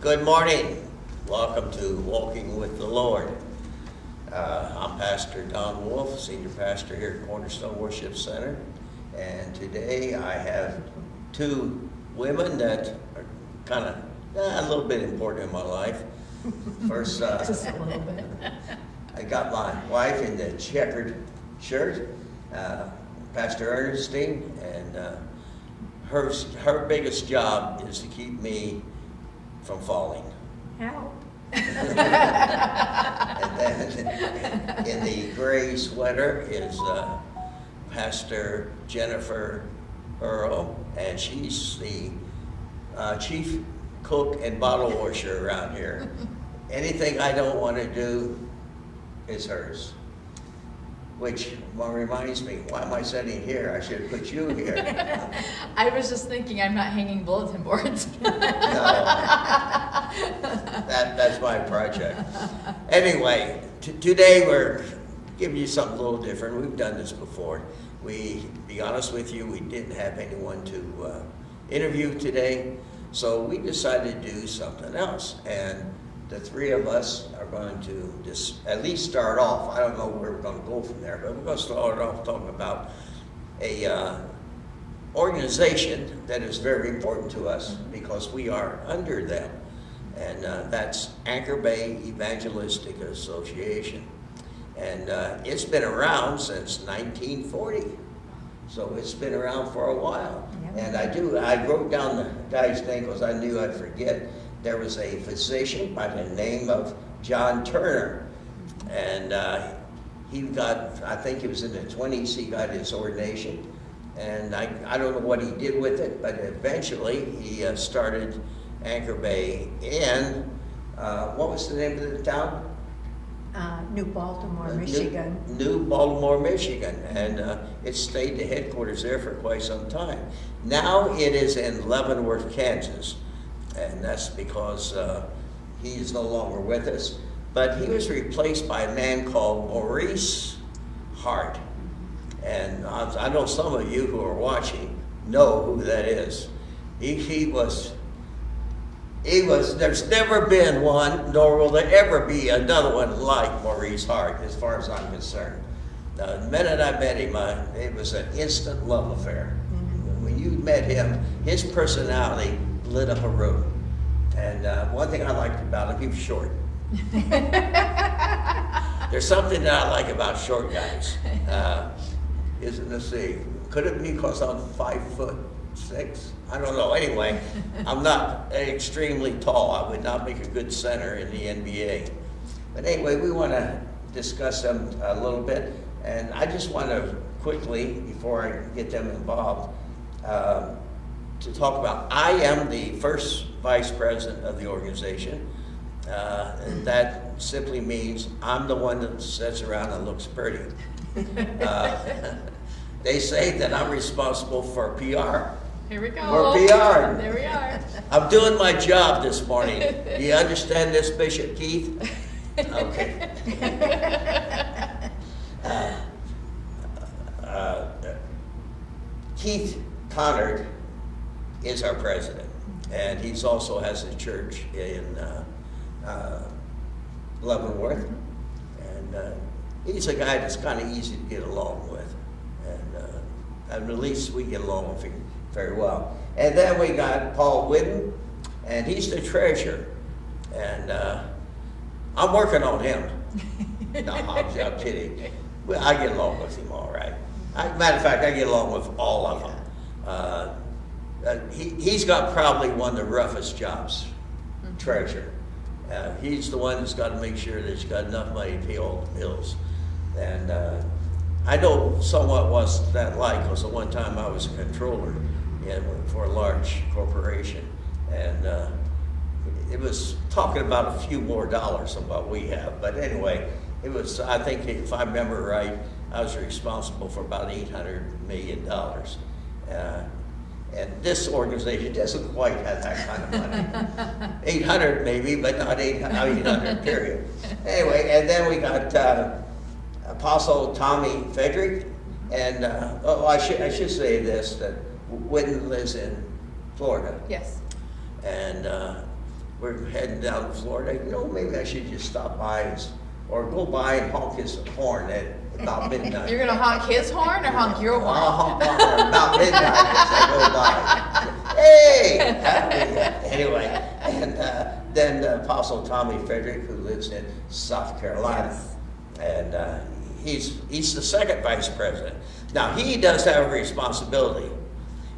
Good morning. Welcome to Walking with the Lord. I'm Pastor Don Wolf, Senior Pastor here at Cornerstone Worship Center. And today I have two women that are kind of a little bit important in my life. First, Just a little bit. I got my wife in the checkered shirt, Pastor Ernestine, and her biggest job is to keep me from falling. How? And then in the gray sweater is Pastor Jennifer Earl, and she's the chief cook and bottle washer around here. Anything I don't want to do is hers. Which reminds me, why am I sitting here? I should have put you here. I was just thinking I'm not hanging bulletin boards. No, that's my project. Anyway, today we're giving you something a little different. We've done this before. To be honest with you, we didn't have anyone to interview today, so we decided to do something else. And the three of us are going to just at least start off. I don't know where we're going to go from there, but we're going to start off talking about a organization that is very important to us because we are under them, and that's Anchor Bay Evangelistic Association. And it's been around since 1940, so it's been around for a while. Yep. And I wrote down the guy's name because I knew I'd forget. There was a physician by the name of John Turner, and he got, I think he was in the 20s, he got his ordination, and I don't know what he did with it, but eventually he started Anchor Bay in, what was the name of the town? New Baltimore, Michigan. New Baltimore, Michigan, and it stayed the headquarters there for quite some time. Now it is in Leavenworth, Kansas. And that's because he is no longer with us. But he was replaced by a man called Maurice Hart. And I know some of you who are watching know who that is. He was, there's never been one, nor will there ever be another one like Maurice Hart, as far as I'm concerned. The minute I met him, it was an instant love affair. When you met him, his personality lit up a room. And one thing I liked about him, he was short. There's something that I like about short guys. Let's see, could it be because I'm 5'6"? I don't know. Anyway, I'm not extremely tall. I would not make a good center in the NBA. But anyway, we want to discuss them a little bit. And I just want to quickly, before I get them involved, to talk about, I am the first vice president of the organization, and that simply means I'm the one that sits around and looks pretty. They say that I'm responsible for PR. Here we go. For PR. There we are. I'm doing my job this morning. Do you understand this, Bishop Keith? Okay. Keith Connard is our president, and he's also has a church in Leavenworth, and he's a guy that's kind of easy to get along with, and at least we get along with him very well. And then we got Paul Whidden, and he's the treasurer, and I'm working on him. No, I'm kidding. Well, I get along with him all right. Matter of fact, I get along with all of them. He's got probably one of the roughest jobs, treasurer. He's the one that's got to make sure that he's got enough money to pay all the bills. And I know somewhat what that like, because at one time I was a controller for a large corporation. And it was talking about a few more dollars than what we have. But anyway, it was, I think if I remember right, I was responsible for about $800 million. And this organization doesn't quite have that kind of money. 800 maybe, but not 800, period. Anyway, and then we got Apostle Tommy Frederick. And I should say this, that Whidden lives in Florida. Yes. And we're heading down to Florida. You know, maybe I should just stop by or go by and honk his horn at about midnight. You're gonna honk his horn or honk your horn? I'll honk my horn about midnight as I go by. Hey! Anyway, and then Apostle Tommy Frederick, who lives in South Carolina, Yes. and he's the second vice president. Now, he does have a responsibility.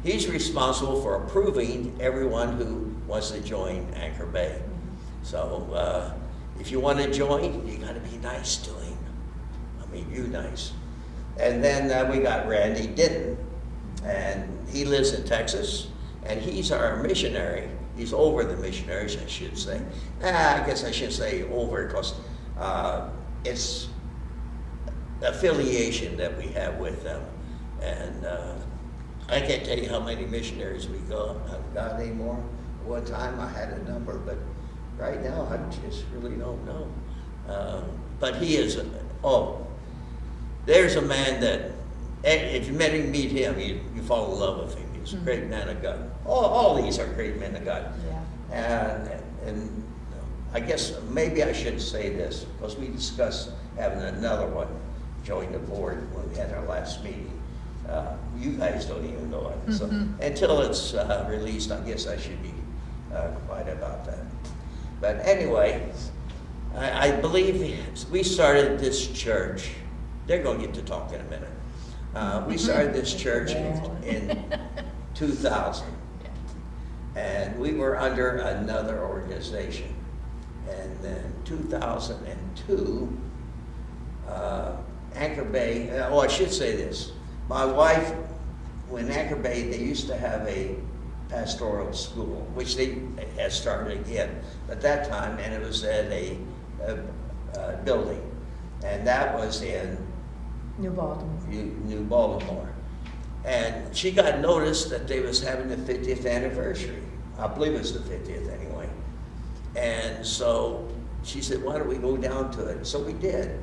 He's responsible for approving everyone who wants to join Anchor Bay. So if you want to join, you got to be nice to him. I mean, you nice. And then we got Randy Denton, and he lives in Texas, and he's our missionary. He's over the missionaries, I should say. I guess I should say over because it's affiliation that we have with them. And I can't tell you how many missionaries we haven't got anymore. One time I had a number, but right now I just really don't know. But he is, there's a man that, if you meet him, you fall in love with him. He's a great man of God. All these are great men of God. Yeah. And I guess maybe I should say this, because we discussed having another one join the board when we had our last meeting. You guys don't even know it. So until it's released, I guess I should be quiet about that. But anyway, I believe we started this church. They're going to get to talk in a minute. We started this church in 2000. And we were under another organization. And then 2002, Anchor Bay, I should say this. My wife, when Anchor Bay, they used to have a pastoral school, which they had started again at that time, and it was at a building. And that was in New Baltimore. New Baltimore. And she got notice that they was having the 50th anniversary. I believe it was the 50th anyway. And so she said, why don't we go down to it? So we did.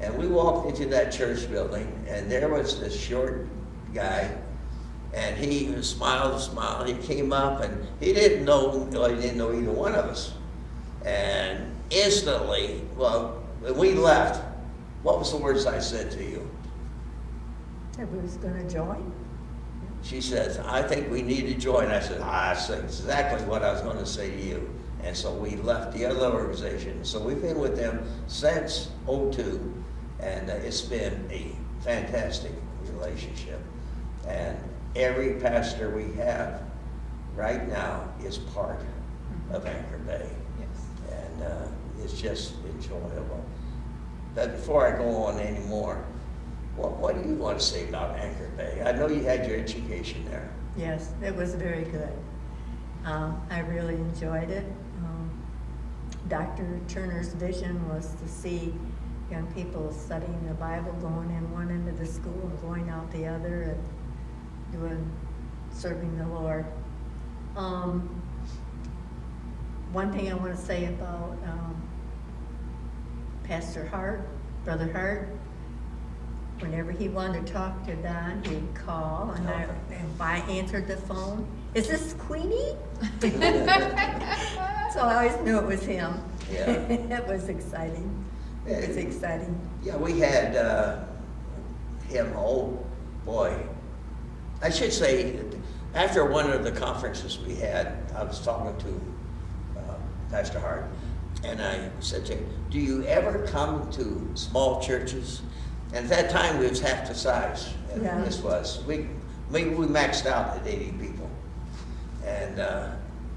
And we walked into that church building, and there was this short guy, and he smiled. He came up, and he didn't know either one of us. And instantly, well, when we left, what was the words I said to you? That we was going to join. She says, I think we need to join. I said, that's exactly what I was going to say to you. And so we left the other organization. So we've been with them since '02, and it's been a fantastic relationship. And every pastor we have right now is part of Anchor Bay. Yes. And it's just enjoyable. But before I go on anymore, what do you want to say about Anchor Bay? I know you had your education there. Yes, it was very good. I really enjoyed it. Dr. Turner's vision was to see young people studying the Bible, going in one end of the school and going out the other, and serving the Lord. One thing I want to say about Pastor Hart, Brother Hart, whenever he wanted to talk to Don, he'd call, and I answered the phone. Is this Queenie? So I always knew it was him. Yeah. It was exciting. It was exciting. Yeah, we had him, oh boy. I should say, after one of the conferences we had, I was talking to Pastor Hart, and I said to him, do you ever come to small churches? And at that time, we was half the size. And Yeah. this was. We maxed out at 80 people. And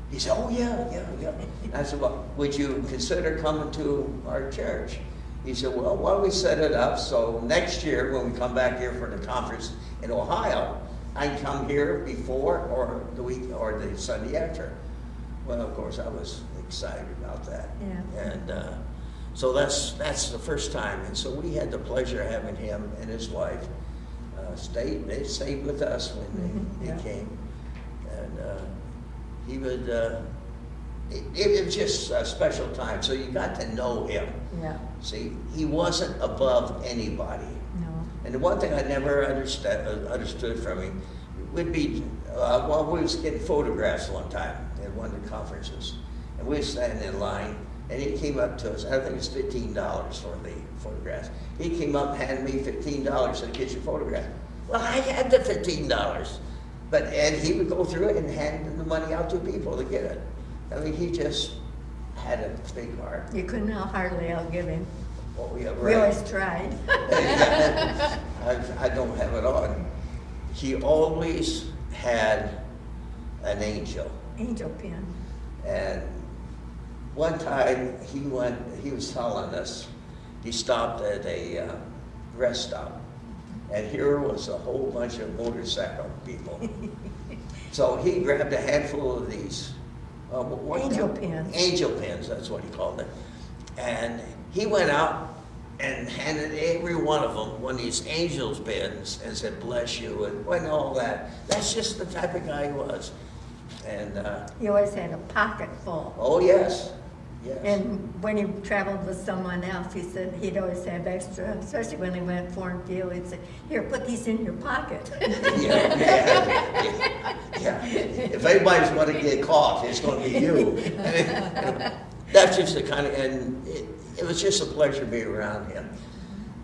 he said, oh, yeah. And I said, well, would you consider coming to our church? He said, well, why don't we set it up so next year when we come back here for the conference in Ohio, I can come here before or the week or the Sunday after. Well, of course, I was excited about that. Yeah. And so that's the first time. And so we had the pleasure of having him and his wife they stayed with us when they came. And he would, it was just a special time. So you got to know him. Yeah. See, he wasn't above anybody. No. And the one thing I never understood from him would be, we was getting photographs one time at one of the conferences. and we were standing in line, and he came up to us, I think it's $15 for the photographs. He came up and handed me $15 to get your photograph. Well, I had the $15, and he would go through it and hand the money out to people to get it. I mean, he just had a big heart. You couldn't hardly outgive him. Oh, yeah, We right. always tried. I don't have it on. He always had an angel. Angel pin. And one time he was telling us, he stopped at a rest stop, and here was a whole bunch of motorcycle people. So he grabbed a handful of these. Angel pins. Angel pins, that's what he called it. And he went out and handed every one of them one of these angels pins and said, bless you, and all that. That's just the type of guy he was. And, He always had a pocket full. oh, yes, yes. And when he traveled with someone else, he said he'd always have extra, especially when he went foreign field. He'd say, here, put these in your pocket. Yeah. If anybody's going to get caught, it's going to be you. That's just the kind of, and it was just a pleasure to be around him.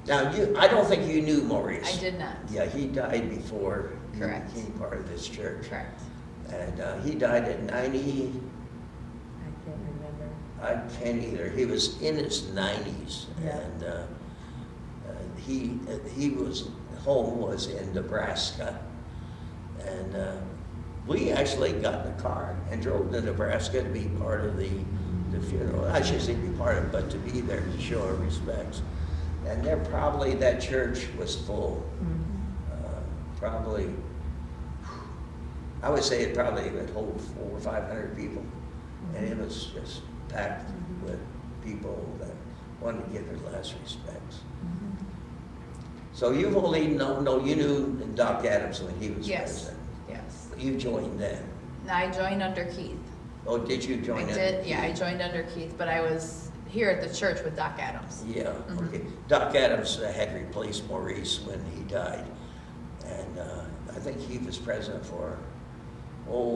Now, I don't think you knew Maurice. I did not. Yeah, he died before Correct. he became part of this church. Correct. And he died at 90, I can't remember. I can't either. He was in his 90s. Yeah. And he was, home was in Nebraska. And we actually got in a car and drove to Nebraska to be part of the funeral. I should say be part of it, but to be there to show our respects. And that church was full. Probably, I would say it probably would hold 400 or 500 people. And it was just packed with people that wanted to give their last respects. So you've only you knew Doc Adams when he was Yes. president. Yes. You joined then. I joined under Keith. Oh, did you join I in? did, yeah, I joined under Keith, but I was here at the church with Doc Adams. Yeah, okay. Doc Adams had replaced Maurice when he died. And I think he was president for,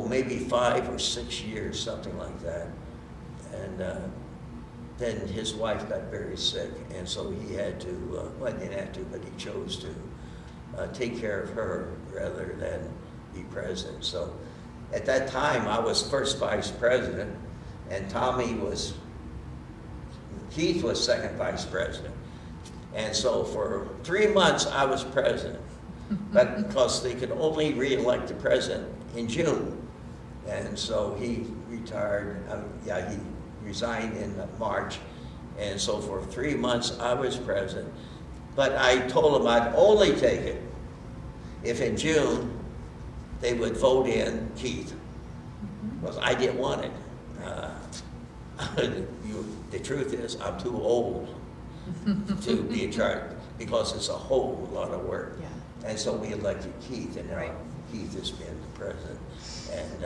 maybe 5 or 6 years, something like that. And then his wife got very sick, and so he had to, well, he didn't have to, but he chose to take care of her rather than be president. So at that time, I was first vice president, and Keith was second vice president. And so for 3 months, I was president, but because they could only re-elect the president in June. And so he retired, he resigned in March. And so for 3 months, I was president. But I told him I'd only take it if in June they would vote in Keith, because I didn't want it. The truth is, I'm too old to be in charge, because it's a whole lot of work. Yeah. And so we elected Keith, and now Right. Keith has been the president. And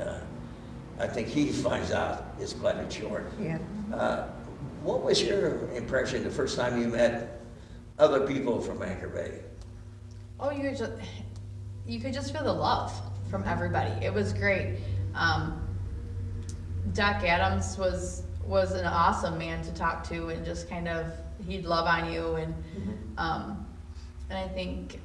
I think he finds out it's quite a chore. Yeah. What was your impression the first time you met other people from Anchor Bay? Oh, you could just feel the love from everybody. It was great. Doc Adams was an awesome man to talk to, and just kind of, he'd love on you, and I think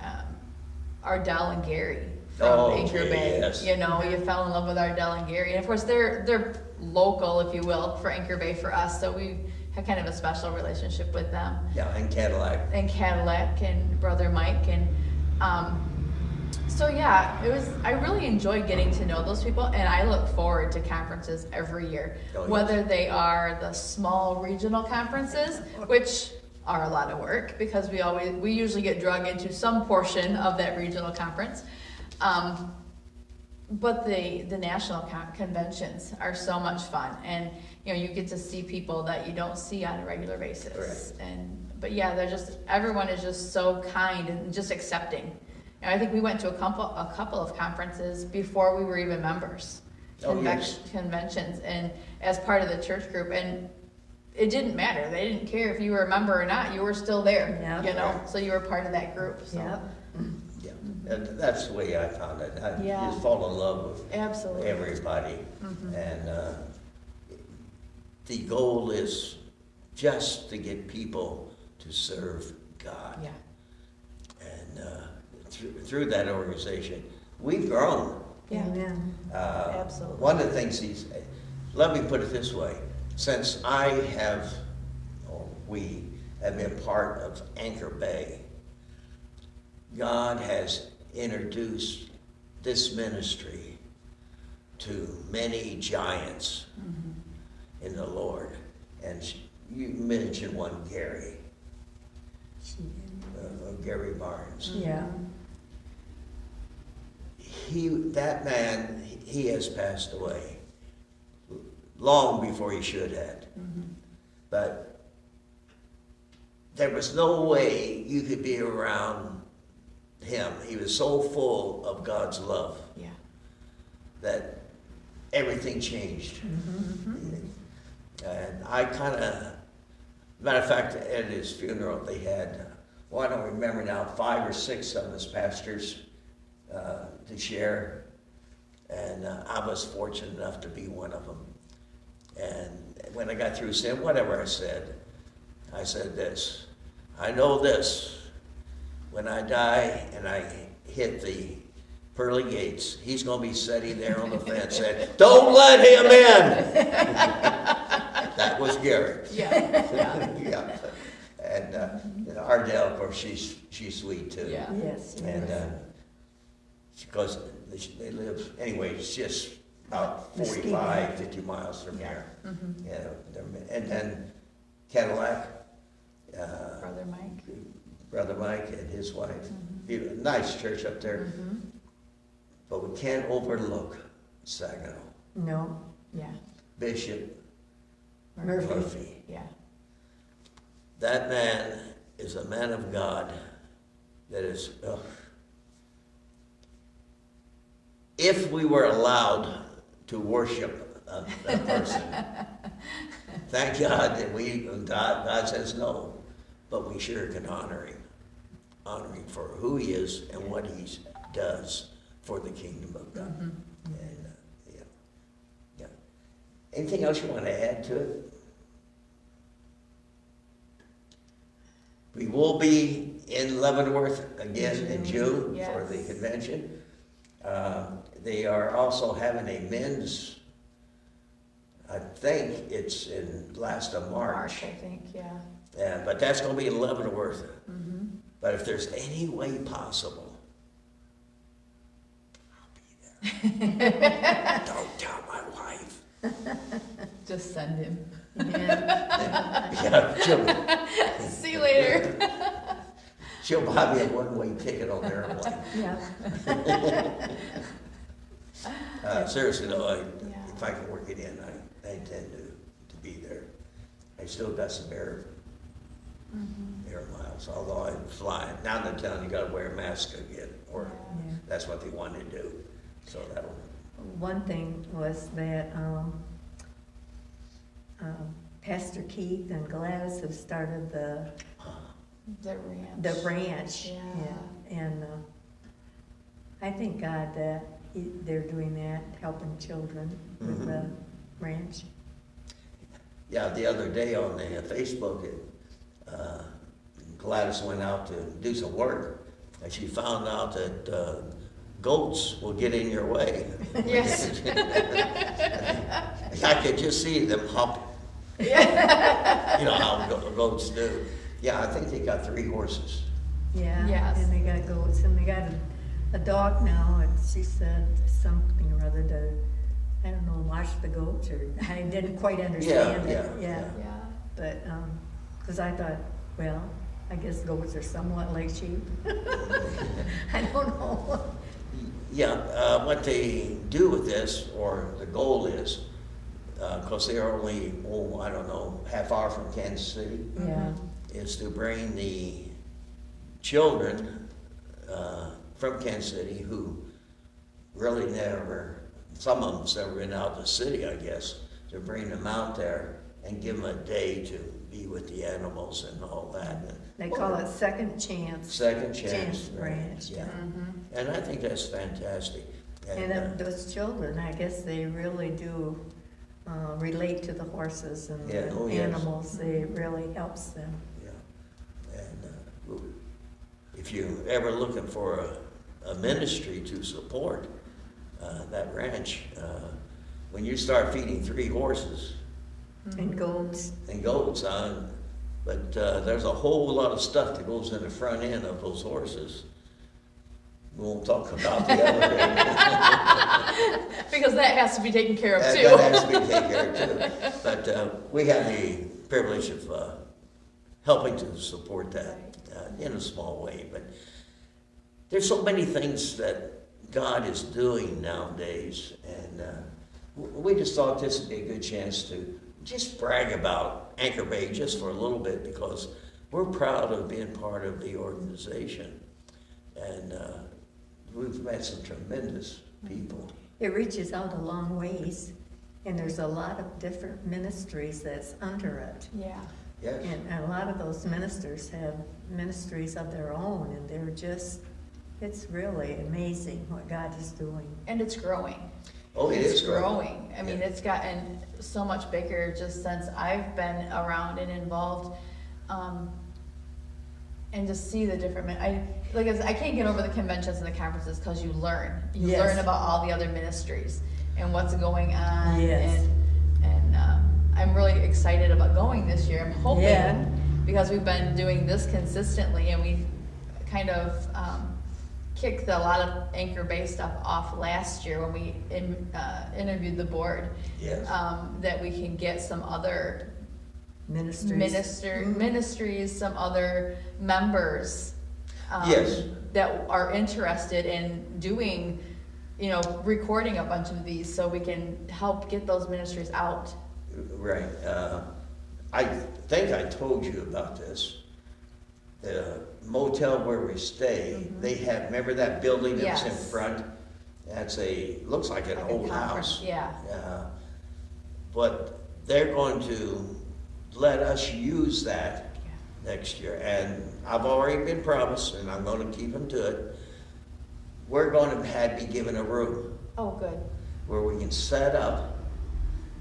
Ardell and Gary from Anchor Bay. Yes. You know, you fell in love with Ardell and Gary, and of course they're local, if you will, for Anchor Bay for us. So we had kind of a special relationship with them. Yeah, in Cadillac. And Cadillac and Brother Mike, and so yeah, I really enjoyed getting to know those people, and I look forward to conferences every year. Oh, yes. Whether they are the small regional conferences, which are a lot of work, because we usually get drug into some portion of that regional conference. But the national conventions are so much fun, and you get to see people that you don't see on a regular basis. Right. But yeah, everyone is just so kind and just accepting. And I think we went to a couple of conferences before we were even members. Yes. Conventions, and as part of the church group, and it didn't matter. They didn't care if you were a member or not. You were still there. Yeah. So you were part of that group. So. Yep. Yeah, and that's the way I found it. I Yeah. just fall in love with Absolutely. everybody. And the goal is just to get people to serve God. Yeah. And through that organization, we've grown. Yeah. Amen. Absolutely. One of the things let me put it this way, since we have been part of Anchor Bay, God has introduced this ministry to many giants in the Lord. And you mentioned one, Gary. Gary Barnes. Yeah. That man, he has passed away long before he should have. But there was no way you could be around him. He was so full of God's love Yeah. that everything changed. And I matter of fact, at his funeral, they had, well, I don't remember now, 5 or 6 of us pastors to share. And I was fortunate enough to be one of them. And when I got through saying whatever I said this, I know this, when I die and I hit the pearly gates, he's going to be sitting there on the fence saying, "Don't let him in." That was Gary. Yeah. Yeah. And Ardell, of course, she's sweet too. Yeah. Yes. And because they live, anyway, it's just about Mesquite. 45, 50 miles from here. And then Cadillac, Brother Mike. and his wife. Nice church up there. But we can't overlook Saginaw. No. Yeah. Bishop Murphy. Murphy. Yeah. That man is a man of God that is, if we were allowed to worship that person, thank God that God says no, but we sure can honor him for who he is and what he does for the kingdom of God. And, yeah. Anything else you want to add to it? We will be in Leavenworth again in June for the Yes. convention. They are also having a men's, I think it's in last of March. I think, yeah. But that's going to be in Leavenworth. But if there's any way possible, I'll be there. Don't tell my wife. Just send him. Yeah. Yeah, See you later. she'll buy me a one-way ticket on the airplane. Yeah. Seriously though, Yeah. if I can work it in, I intend to be there. I still got some air miles, although I'm flying. Now they're telling you gotta wear a mask again, or Yeah. that's what they want to do. So that'll, One thing was that Pastor Keith and Gladys have started the ranch. Yeah. And I thank God that they're doing that, helping children with the ranch. yeah, the other day on the Facebook, Gladys went out to do some work, and she found out that goats will get in your way. Yes. I could just see them hop. Yeah. You know how goats do. Yeah, I think they got 3 horses. Yeah. Yes. And they got goats, and they got a dog now, and she said something or other to, I don't know, wash the goats, or I didn't quite understand it. Yeah. Yeah. But, because I thought, well, I guess goats are somewhat like sheep. I don't know. Yeah, what they do with this, or the goal is, because they are only, I don't know, half hour from Kansas City, Yeah. is to bring the children from Kansas City who really never, some of them's never been out of the city, I guess, to bring them out there and give them a day to be with the animals and all that. They call it second chance. Second Chance Ranch. Yeah. And I think that's fantastic. And those children, I guess they really do relate to the horses and Yeah, the oh, yes. animals. It really helps them. Yeah. And if you're ever looking for a ministry to support that ranch, when you start feeding 3 horses And goats. and goats, but there's a whole lot of stuff that goes in the front end of those horses. We won't talk about the elevator. Because that has to be taken care of too. That has to be taken care of too. But we have the privilege of helping to support that in a small way. But there's so many things that God is doing nowadays, and we just thought this would be a good chance to just brag about Anchor Bay just for a little bit, because we're proud of being part of the organization, and we've met some tremendous people. It reaches out a long ways, and there's a lot of different ministries that's under it. Yeah. Yes. And a lot of those ministers have ministries of their own, and they're just, it's really amazing what God is doing. And it's growing. Oh, it is growing. I mean, Yeah. it's gotten so much bigger just since I've been around and involved. And just see the different, I can't get over the conventions and the conferences because you learn. You Yes. learn about all the other ministries and what's going on. Yes. And I'm really excited about going this year. I'm hoping, Yeah. because we've been doing this consistently, and we kind of kicked a lot of Anchor Bay stuff off last year when we interviewed the board. Yes. That we can get some other Ministries. ministries, some other members. Yes. That are interested in doing, recording a bunch of these so we can help get those ministries out. Right. I think I told you about this. The motel where we stay, they have, remember that building that's in Yes. front? Looks like an Like a old conference, house. yeah. But they're going to let us use that next year, and I've already been promised, and I'm going to keep them to it. We're going to be given a room Oh, good. where we can set up,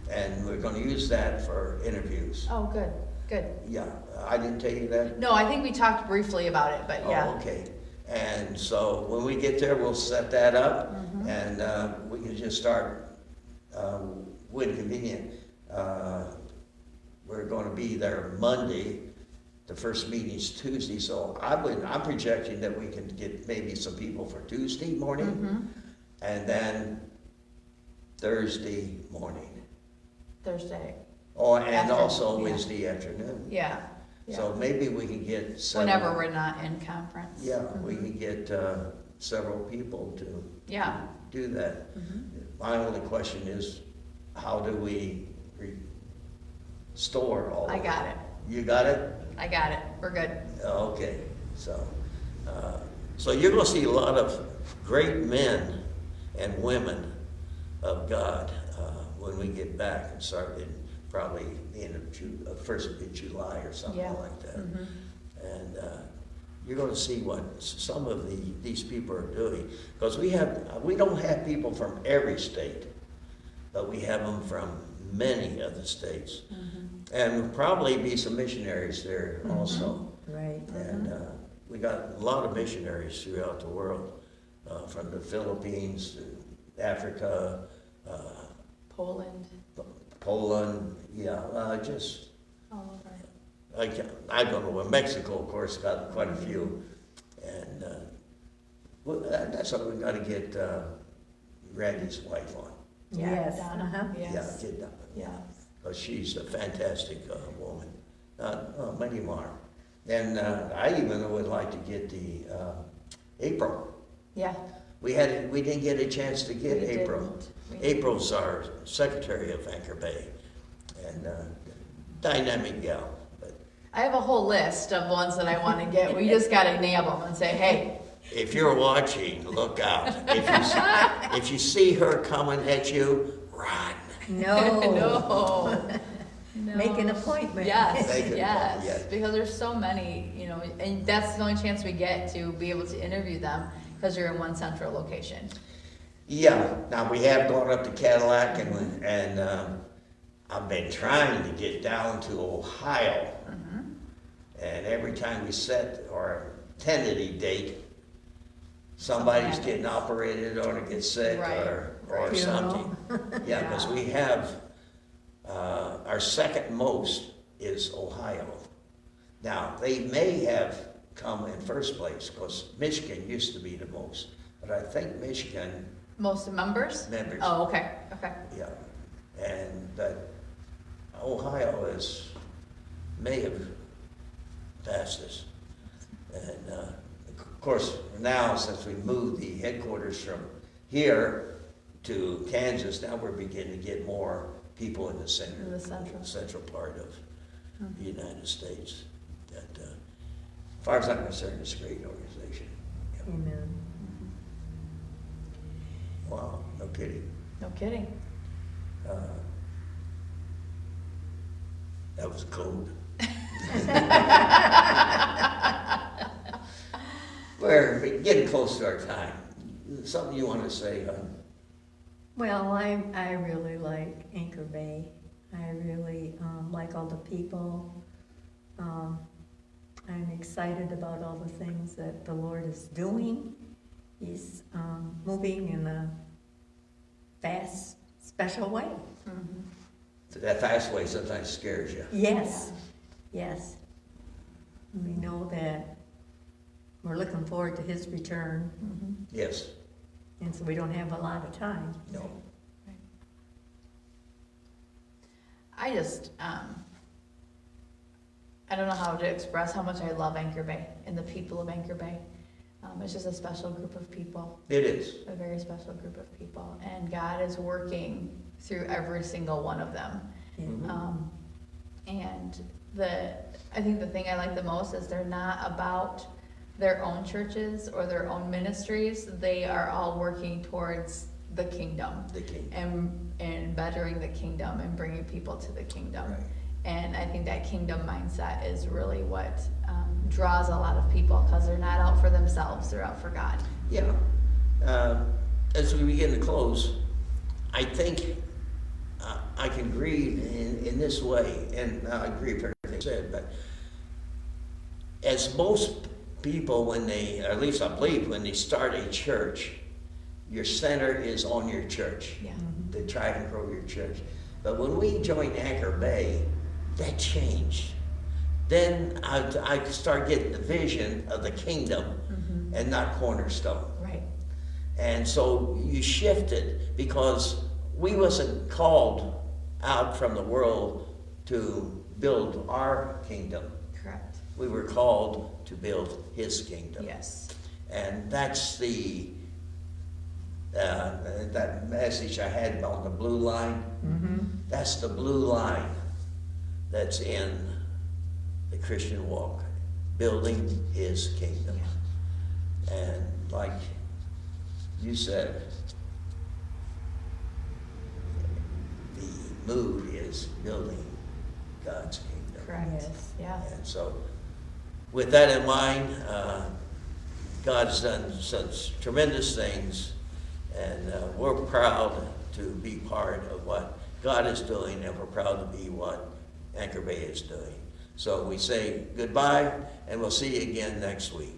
and we're going to use that for interviews. Oh, good, good. Yeah, I didn't tell you that? No, I think we talked briefly about it, but yeah. Oh, okay. And so when we get there, we'll set that up, and we can just start when convenient. We're going to be there Monday. The first meeting's Tuesday, so I'm projecting that we can get maybe some people for Tuesday morning, and then Thursday morning. Thursday. Oh, and After- also yeah. Wednesday afternoon. Yeah. So maybe we can get several. Whenever we're not in conference. Yeah, we can get several people to Yeah. do that. My only question is, how do we store all of I got it. You got it? I got it. We're good. Okay, so you're gonna see a lot of great men and women of God when we get back and start in probably the end of first of July or something Yeah. like that. And you're gonna see what some of these people are doing, because we don't have people from every state, but we have them from many of the states. And probably be some missionaries there also. Right. And we got a lot of missionaries throughout the world, from the Philippines to Africa, Poland, yeah, just, All over. I don't know, well, Mexico, of course, got quite a few. And well, that's what we got to get Randy's wife on. Yes. Donna. Yeah, Yes. get Donna. Yes. Because she's a fantastic woman. Many more. And I even would like to get the April. Yeah. We didn't get a chance to get We April. didn't. April's our secretary of Anchor Bay, and dynamic gal. But I have a whole list of ones that I want to get. We just got to nail them and say, hey. if you're watching, look out. If you see her coming at you, run. No. No. No. Make an appointment. Yes, Make an yes, appointment, yes. because there's so many, and that's the only chance we get to be able to interview them, because you're in one central location. Yeah. Now we have gone up to Cadillac, and I've been trying to get down to Ohio. Mhm. And every time we set our tentative date, somebody's Something getting happens. operated or gets sick Right, or right. something. Yeah, because Yeah. we have, our second most is Ohio. Now, they may have come in first place, because Michigan used to be the most, but I think Michigan, Most members? Members. Oh, okay, okay. yeah, and that Ohio may have passed us. And, of course, now, since we moved the headquarters from here to Kansas, now we're beginning to get more people in the center. In the central. Central part of Mhm. the United States. That, as far as I'm concerned, it's a great organization. Yeah. Amen. Wow, no kidding. No kidding. Uh, That was cold. We're getting close to our time. Something you want to say, hon? Well, I really like Anchor Bay. I really like all the people. I'm excited about all the things that the Lord is doing. He's moving in a fast, special way. Mhm. That fast way sometimes scares you. Yes, yes. We know that we're looking forward to His return, Mhm. Yes, and so we don't have a lot of time. no. I just, I don't know how to express how much I love Anchor Bay and the people of Anchor Bay. It's just a special group of people, It is. a very special group of people, and God is working through every single one of them. Mhm. And I think the thing I like the most is they're not about their own churches or their own ministries. They are all working towards the kingdom The king. and bettering the kingdom and bringing people to the kingdom. Right. And I think that kingdom mindset is really what draws a lot of people, because they're not out for themselves, they're out for God. Yeah. As we begin to close, I think I can agree in this way, and I agree with everything said, but as most people, when they, or at least I believe, when they start a church, your center is on your church. Yeah. To try and grow your church. But when we joined Anchor Bay, that changed. Then I start getting the vision of the kingdom Mhm. and not Cornerstone. Right. And so you shifted, because we wasn't called out from the world to build our kingdom. Correct. We were called to build His kingdom. Yes. And that's that message I had on the blue line. Mm-hmm. That's the blue line that's in the Christian walk, building His kingdom. And like you said, the mood is building God's kingdom. Correct. Yes. Yeah. And so, with that in mind, God's done such tremendous things, and we're proud to be part of what God is doing, and we're proud to be what Anchor Bay is doing. So we say goodbye, and we'll see you again next week.